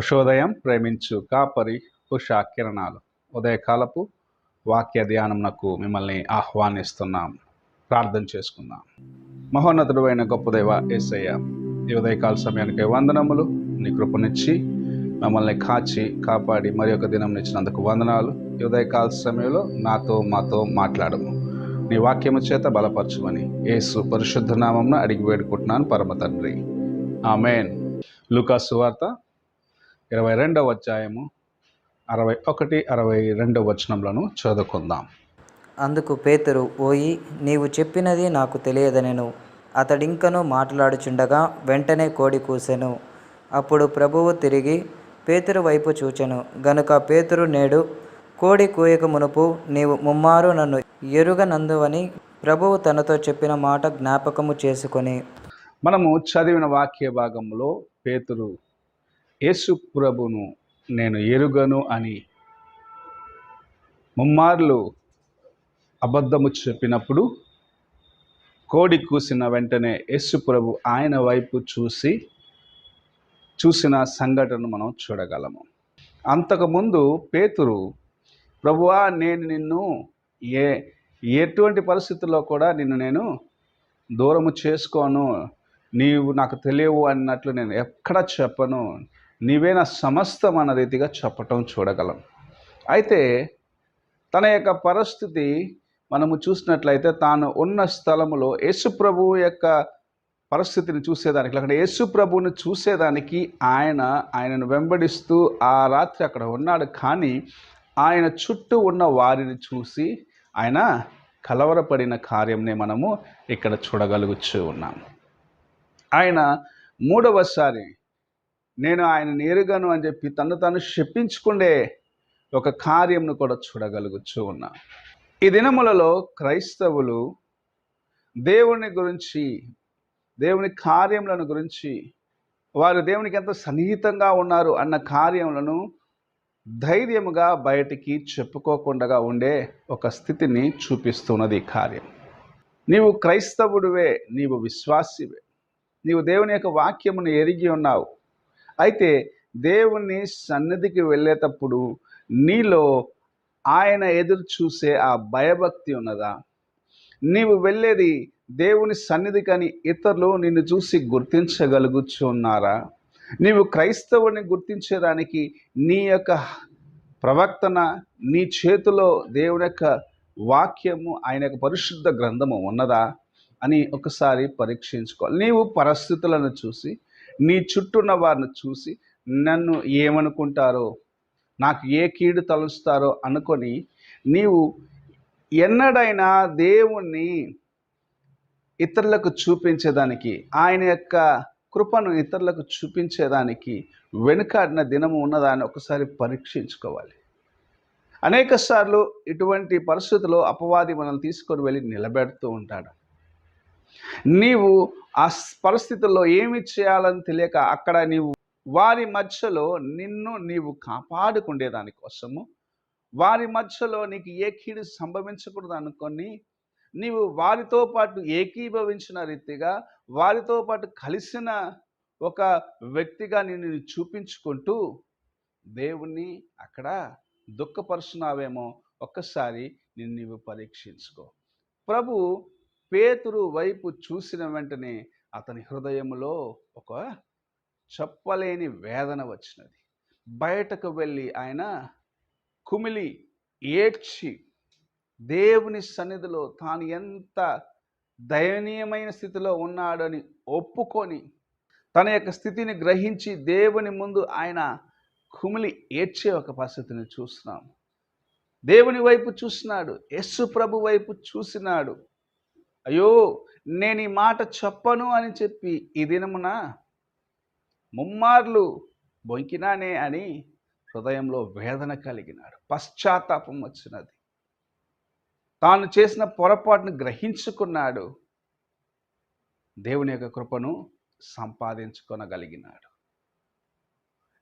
ఉషోదయం ప్రేమించు కాపరి ఉషా కిరణాలు ఉదయకాలపు వాక్య ధ్యానంనకు మిమ్మల్ని ఆహ్వానిస్తున్నాం. ప్రార్థన చేసుకుందాం. మహోన్నతుడు అయిన గొప్ప దేవ యేసయ్య, ఈ ఉదయకాల సమయానికి వందనములు. నీ కృపనిచ్చి మమ్మల్ని కాచి కాపాడి మరి ఒక దినం ఇచ్చినందుకు వందనాలు. ఈ ఉదయకాల సమయంలో మాతో మాట్లాడము. నీ వాక్యము చేత బలపరచుమని యేసు పరిశుద్ధ నామమున అడిగి వేడుకుంటున్నాను పరమ తండ్రి, ఆమేన్. లూకా సువార్త 22వ అధ్యాయము 61, 62 వచనములను చదువుకుందాం. అందుకు పేతురు, ఓయి, నీవు చెప్పినది నాకు తెలియదనెను. అతడింకను మాట్లాడుచుండగా వెంటనే కోడి కూసెను. అప్పుడు ప్రభువు తిరిగి పేతురు వైపు చూచెను గనుక పేతురు, నేడు కోడి కూయక మునుపు నీవు ముమ్మారు నన్ను ఎరుగనందువని ప్రభువు తనతో చెప్పిన మాట జ్ఞాపకము చేసుకొని. మనము చదివిన వాక్య భాగంలో పేతురు యేసు ప్రభును నేను ఎరుగను అని ముమ్మార్లు అబద్ధము చెప్పినప్పుడు కోడి కూసిన వెంటనే యేసు ప్రభు ఆయన వైపు చూసిన సంఘటన మనం చూడగలము. అంతకుముందు పేతురు, ప్రభువా, నేను నిన్ను ఎటువంటి పరిస్థితుల్లో కూడా నేను దూరము చేసుకోను, నీవు నాకు తెలియవు అన్నట్లు నేను ఎక్కడ చెప్పను, నీవే నా సమస్తం అన్న రీతిగా చెప్పటం చూడగలం. అయితే తన యొక్క పరిస్థితి మనము చూసినట్లయితే తాను ఉన్న స్థలములో యేసు ప్రభువు యొక్క పరిస్థితిని చూసేదానికి, లేకపోతే యేసు ప్రభువుని చూసేదానికి ఆయనను వెంబడిస్తూ ఆ రాత్రి అక్కడ ఉన్నాడు. కానీ ఆయన చుట్టూ ఉన్న వారిని చూసి ఆయన కలవరపడిన కార్యంని మనము ఇక్కడ చూడగలుగుతూ ఉన్నాం. ఆయన మూడవసారి నేను ఆయనను ఎరుగను అని చెప్పి తను శపించుకుండే ఒక కార్యంను కూడా చూడగలుగుతూ ఉన్నాం. ఈ దినములలో క్రైస్తవులు దేవుని గురించి, దేవుని కార్యములను గురించి, వారు దేవునికి ఎంత సన్నిహితంగా ఉన్నారు అన్న కార్యములను ధైర్యముగా బయటికి చెప్పుకోకుండా ఉండే ఒక స్థితిని చూపిస్తున్నది ఈ కార్యం. నీవు క్రైస్తవుడివే, నీవు విశ్వాసివే, నీవు దేవుని యొక్క వాక్యమును ఎరిగి ఉన్నావు. అయితే దేవుని సన్నిధికి వెళ్ళేటప్పుడు నీలో ఆయన ఎదురు చూసే ఆ భయభక్తి ఉన్నదా? నీవు వెళ్ళేది దేవుని సన్నిధికని ఇతరులు నిన్ను చూసి గుర్తించగలుగుచున్నారా? నీవు క్రైస్తవుని గుర్తించేదానికి నీ యొక్క ప్రవక్తన, నీ చేతిలో దేవుని యొక్క వాక్యము, ఆయన యొక్క పరిశుద్ధ గ్రంథము ఉన్నదా అని ఒకసారి పరీక్షించుకోవాలి. నీవు పరిస్థితులను చూసి, నీ చుట్టూన్న వారిని చూసి, నన్ను ఏమనుకుంటారో, నాకు ఏ కీడు తలుస్తారో అనుకొని నీవు ఎన్నడైనా దేవుణ్ణి ఇతరులకు చూపించేదానికి, ఆయన యొక్క కృపను ఇతరులకు చూపించేదానికి వెనుకాడిన దినము ఉన్నదా అని ఒకసారి పరీక్షించుకోవాలి. అనేక సార్లు ఇటువంటి పరిస్థితుల్లో అపవాది మనల్ని తీసుకొని వెళ్ళి నిలబెడుతూ ఉంటాడు. నీవు ఆ పరిస్థితుల్లో ఏమి చేయాలని తెలియక అక్కడ నీవు వారి మధ్యలో నీవు కాపాడుకునే దానికోసము, వారి మధ్యలో నీకు ఏ కీడు సంభవించకూడదు అనుకొని నీవు వారితో పాటు ఏకీభవించిన రీతిగా, వారితో పాటు కలిసిన ఒక వ్యక్తిగా నిన్ను చూపించుకుంటూ దేవుణ్ణి అక్కడ దుఃఖపరుచున్నావేమో ఒక్కసారి నీవు పరీక్షించుకో. ప్రభు పేతురు వైపు చూసిన వెంటనే అతని హృదయంలో ఒక చెప్పలేని వేదన వచ్చినది. బయటకు వెళ్ళి ఆయన కుమిలి ఏడ్చి దేవుని సన్నిధిలో తాను ఎంత దయనీయమైన స్థితిలో ఉన్నాడని ఒప్పుకొని తన యొక్క స్థితిని గ్రహించి దేవుని ముందు ఆయన కుమిలి ఏడ్చే ఒక పరిస్థితిని చూస్తున్నాం. దేవుని వైపు చూసినాడు, యేసు ప్రభు వైపు చూసినాడు. అయ్యో, నేను ఈ మాట చెప్పను అని చెప్పి ఈ దినమున ముమ్మార్లు బొంకినానే అని హృదయంలో వేదన కలిగినాడు. పశ్చాత్తాపం వచ్చినది. తాను చేసిన పొరపాటును గ్రహించుకున్నాడు. దేవుని యొక్క కృపను సంపాదించుకొనగలిగినాడు.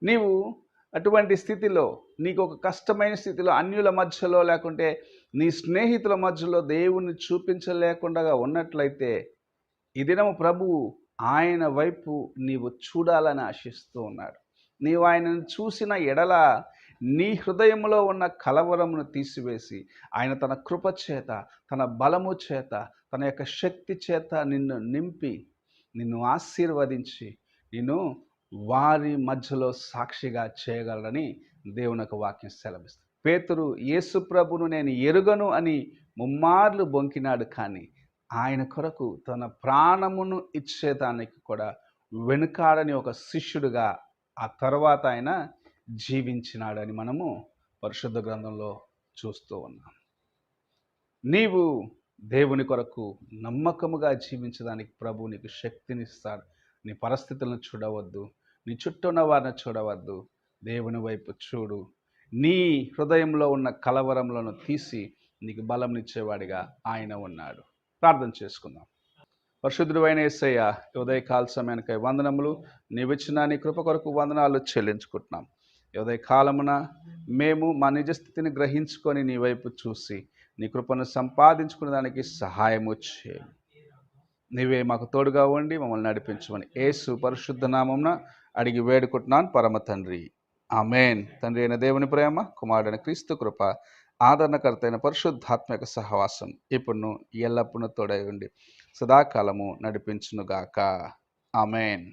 నీవు అటువంటి స్థితిలో, నీకు ఒక కష్టమైన స్థితిలో, అన్యుల మధ్యలో లేకుంటే నీ స్నేహితుల మధ్యలో దేవుణ్ణి చూపించలేకుండా ఉన్నట్లయితే ఈ దినము ప్రభువు ఆయన వైపు నీవు చూడాలని ఆశిస్తూ ఉన్నాడు. నీవు ఆయనను చూసిన ఎడల నీ హృదయంలో ఉన్న కలవరమును తీసివేసి ఆయన తన కృప చేత, తన బలము చేత, తన యొక్క శక్తి చేత నిన్ను నింపి నిన్ను ఆశీర్వదించి నిన్ను వారి మధ్యలో సాక్షిగా చేయగలరని దేవుని యొక్క వాక్యం సెలవిస్తుంది. పేతురు యేసు ప్రభును నేను ఎరుగను అని ముమ్మార్లు బొంకినాడు, కానీ ఆయన కొరకు తన ప్రాణమును ఇచ్చేదానికి కూడా వెనుకాడని ఒక శిష్యుడిగా ఆ తర్వాత ఆయన జీవించినాడని మనము పరిశుద్ధ గ్రంథంలో చూస్తూ ఉన్నాం. నీవు దేవుని కొరకు నమ్మకముగా జీవించడానికి ప్రభు నీకు శక్తినిస్తాడు. నీ పరిస్థితులను చూడవద్దు, నీ చుట్టూ ఉన్న వారిని చూడవద్దు, దేవుని వైపు చూడు. నీ హృదయంలో ఉన్న కలవరములను తీసి నీకు బలంనిచ్చేవాడిగా ఆయన ఉన్నాడు. ప్రార్థన చేసుకుందాం. పరిశుద్ధుడైన యేసయ్య, ఉదయకాల సమయానికై వందనములు. నీవిచ్చిన నీ కృప కొరకు వందనాలు చెల్లించుకుంటున్నాం. ఉదయ కాలమున మేము మా నిజ స్థితిని గ్రహించుకొని నీ వైపు చూసి నీ కృపను సంపాదించుకునే దానికి సహాయము చేయండి. నీవే మాకు తోడుగా ఉండి మమ్మల్ని నడిపించమని యేసు పరిశుద్ధ నామమున అడిగి వేడుకుంటున్నాను పరమ తండ్రి, ఆమేన్. తండ్రి అయిన దేవుని ప్రేమ, కుమారుడైన క్రీస్తు కృప, ఆదరణకర్త అయిన పరిశుద్ధాత్మక సహవాసం ఇప్పుడు ఎల్లప్పుడూ తోడై ఉండి సదాకాలము నడిపించునుగాక. ఆమేన్.